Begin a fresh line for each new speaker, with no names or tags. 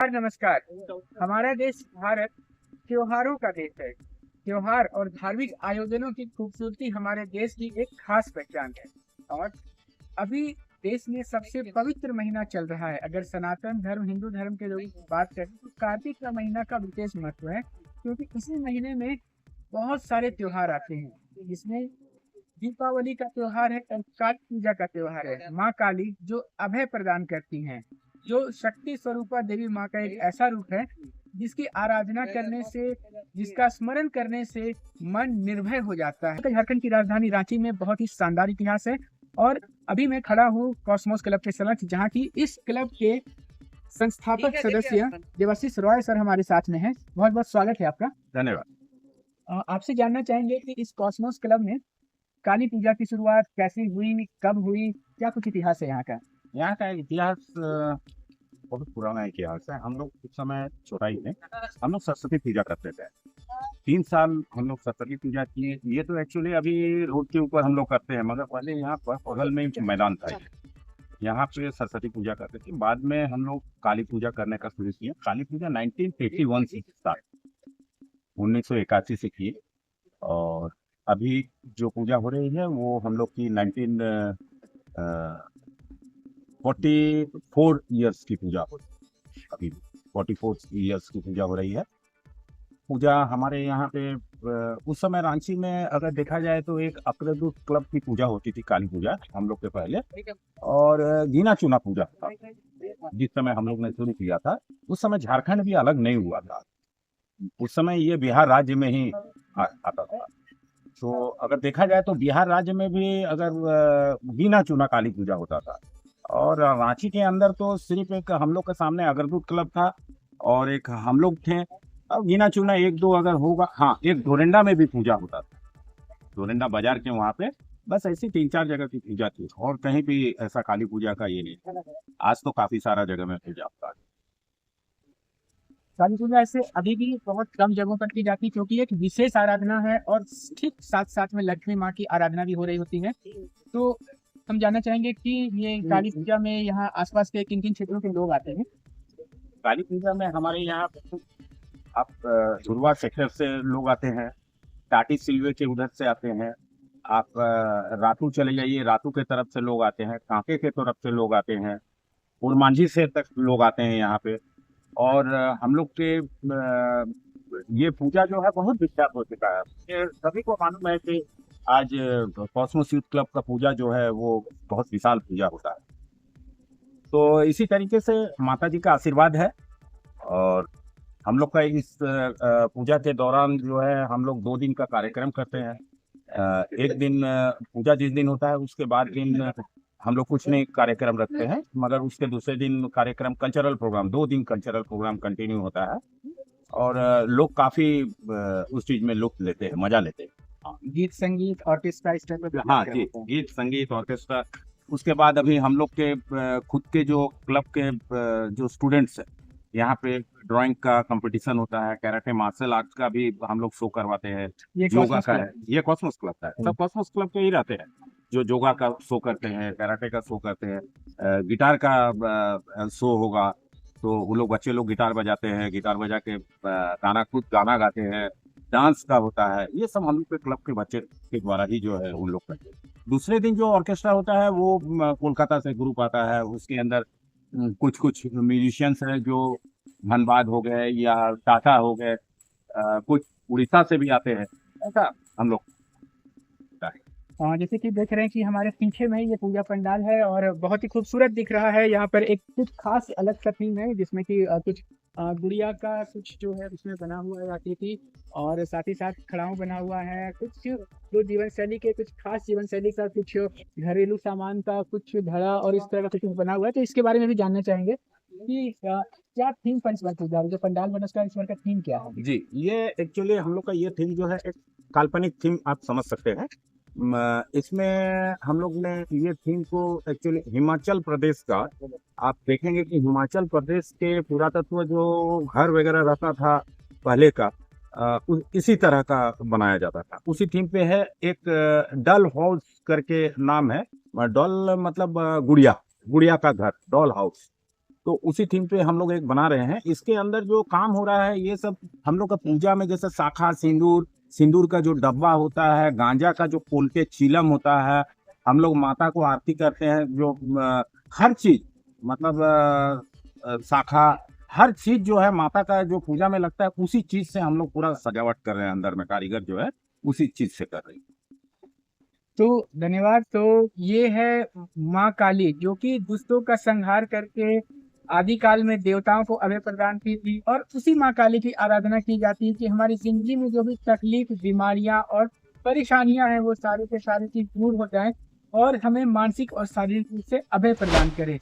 नमस्कार। हमारा देश भारत त्योहारों का देश है। त्योहार और धार्मिक आयोजनों की खूबसूरती हमारे देश की एक खास पहचान है। और अभी देश में सबसे पवित्र महीना चल रहा है। अगर सनातन धर्म हिंदू धर्म के लोगों की बात करें तो कार्तिक का महीना का विशेष महत्व है, क्योंकि इसी महीने में बहुत सारे त्योहार आते हैं। जिसमें दीपावली का त्योहार है और काली पूजा का त्योहार है। माँ काली जो अभय प्रदान करती हैं, जो शक्ति स्वरूपा देवी माँ का एक ऐसा रूप है जिसकी आराधना करने से, जिसका स्मरण करने से मन निर्भय हो जाता है। झारखंड की राजधानी रांची में बहुत ही शानदार इतिहास है। और अभी मैं खड़ा हूँ कॉस्मोस क्लब के समक्ष, जहाँ की इस क्लब के संस्थापक सदस्य देवाशीष रॉय सर हमारे साथ में हैं। बहुत बहुत स्वागत है आपका।
धन्यवाद।
आपसे जानना चाहेंगे कि इस कॉस्मोस क्लब में काली पूजा की शुरुआत कैसे हुई, कब हुई, क्या कुछ इतिहास है यहाँ का?
यहाँ का इतिहास बहुत पुराना इतिहास है। हम लोग उस समय छोटा ही थे, हम लोग सरस्वती पूजा करते थे। 3 साल हम लोग सरस्वती पूजा किए। ये तो एक्चुअली अभी रोड के ऊपर हम लोग करते हैं, मगर पहले यहाँ पर बगल में एक मैदान था, यहाँ पे सरस्वती पूजा करते थे। बाद में हम लोग काली पूजा करने का शुरू किया। काली पूजा 1981 से स्टार्ट, 1981 से किए। और अभी जो पूजा हो रही है वो हम लोग की 44 ईयर्स की पूजा हो रही है। अभी 44 ईयर्स की पूजा हो रही है। पूजा हमारे यहाँ पे उस समय रांची में अगर देखा जाए तो एक अग्रदूत क्लब की पूजा होती थी, काली पूजा हम लोग के पहले। और गिना चुना पूजा था जिस समय हम लोग ने शुरू किया था। उस समय झारखंड भी अलग नहीं हुआ था, उस समय ये बिहार राज्य में ही आता था। तो अगर देखा जाए तो बिहार राज्य में भी अगर गिना चुना काली पूजा होता था। और रांची के अंदर तो सिर्फ एक हम लोग के सामने अग्रदूत क्लब था और एक हम लोग थे। अब गिना चुना एक दो अगर होगा, हाँ, एक डोरंडा में भी पूजा होता था, डोरंडा बाजार के वहाँ पे। बस ऐसी 3-4 जगह की पूजा थी और कहीं भी ऐसा काली पूजा का ये नहीं था। आज तो काफी सारा जगह में पूजा होता है।
काली पूजा ऐसे अभी भी बहुत कम जगहों पर की जाती है, क्योंकि एक विशेष आराधना है और ठीक साथ साथ में लक्ष्मी माँ की आराधना भी हो रही होती है। तो हम जानना चाहेंगे कि ये काली पूजा में यहाँ आसपास के किन किन क्षेत्रों के लोग आते हैं?
काली पूजा में हमारे यहाँ आप झुरवा सेक्टर से लोग आते हैं, टाटी सिल्वे के उधर से आते हैं। आप रातू चले जाइए, रातू के तरफ से लोग आते हैं, कांके के तरफ से लोग आते हैं, उरमांझी से तक लोग आते हैं यहाँ पे। और हम लोग के ये पूजा जो है बहुत विख्यात हो चुका है। ये सभी को मालूम है कि आज कॉस्मोस यूथ क्लब का पूजा जो है वो बहुत विशाल पूजा होता है। तो इसी तरीके से माता जी का आशीर्वाद है। और हम लोग का इस पूजा के दौरान जो है हम लोग 2 दिन का कार्यक्रम करते हैं। एक दिन पूजा जिस दिन होता है उसके बाद दिन हम लोग कुछ नहीं कार्यक्रम रखते हैं, मगर उसके दूसरे दिन कार्यक्रम कल्चरल प्रोग्राम, 2 दिन कल्चरल प्रोग्राम कंटिन्यू होता है। और लोग काफी उस चीज में लुत्फ लेते हैं, मजा लेते हैं।
गीत संगीत ऑर्केस्ट्रा इस टाइप में
हाँ जी, गीत संगीत ऑर्केस्ट्रा। उसके बाद अभी हम लोग के खुद के जो क्लब के जो स्टूडेंट्स हैं, यहाँ पे ड्राइंग का कंपटीशन होता है, कैराटे मार्शल आर्ट्स का भी हम लोग शो करवाते हैं, योगा का है। ये कॉस्मोस क्लब का है, सब कॉस्मोस क्लब के ही रहते हैं जो योगा का शो करते हैं, कैराटे का शो करते हैं। गिटार का शो होगा तो वो लोग बच्चे लोग गिटार बजाते हैं, गिटार बजा के गाना, खुद गाना गाते हैं। डांस का होता है, ये सब हम लोग के क्लब के बच्चे के द्वारा ही जो है उन लोग करते हैं। दूसरे दिन जो ऑर्केस्ट्रा होता है वो कोलकाता से ग्रुप आता है, उसके अंदर कुछ कुछ म्यूजिशियंस हैं जो धनबाद हो गए या टाटा हो गए, कुछ उड़ीसा से भी आते हैं, ऐसा हम लोग होता है।
जैसे कि देख रहे हैं कि हमारे पीछे में ही ये पूजा पंडाल है और बहुत ही खूबसूरत दिख रहा है। यहाँ पर एक कुछ खास अलग सा थीम है, जिसमें कि कुछ गुड़िया का कुछ जो है उसमें बना हुआ है आकृति, और साथ ही साथ खड़ाऊ बना हुआ है। कुछ जो जीवन शैली के, कुछ खास जीवन शैली का, कुछ घरेलू सामान का कुछ धड़ा और इस तरह का कुछ बना हुआ है। तो इसके बारे में भी जानना चाहेंगे कि क्या थीम पर इस बार पूजा, जो पंडाल बना उसका इस बार का थीम क्या है?
जी, ये एक्चुअली हम लोग का ये थीम जो है एक काल्पनिक थीम आप समझ सकते हैं। इसमें हम लोग ने ये थीम को एक्चुअली हिमाचल प्रदेश का, आप देखेंगे कि हिमाचल प्रदेश के पुरातत्व जो घर वगैरह रहता था पहले का, इसी तरह का बनाया जाता था। उसी थीम पे है। एक डॉल हाउस करके नाम है। डॉल मतलब गुड़िया, गुड़िया का घर, डॉल हाउस। तो उसी थीम पे हम लोग एक बना रहे हैं। इसके अंदर जो काम हो रहा है ये सब हम लोग का पूजा में, जैसे शाखा सिंदूर, सिंदूर का जो डब्बा होता है, गांजा का जो खोल के चीलम होता है, हम लोग माता को आरती करते हैं, जो हर चीज मतलब शाखा, हर चीज जो है माता का जो पूजा में लगता है, उसी चीज से हम लोग पूरा सजावट कर रहे हैं। अंदर में कारीगर जो है उसी चीज से कर रही है।
तो धन्यवाद। तो ये है माँ काली, जो कि दुष्टों का संहार करके आदिकाल में देवताओं को अभय प्रदान की थी, और उसी माँ काली की आराधना की जाती है कि हमारी जिंदगी में जो भी तकलीफ, बीमारियां और परेशानियां हैं, वो सारी के सारी चीज दूर हो जाएं और हमें मानसिक और शारीरिक रूप से अभय प्रदान करे।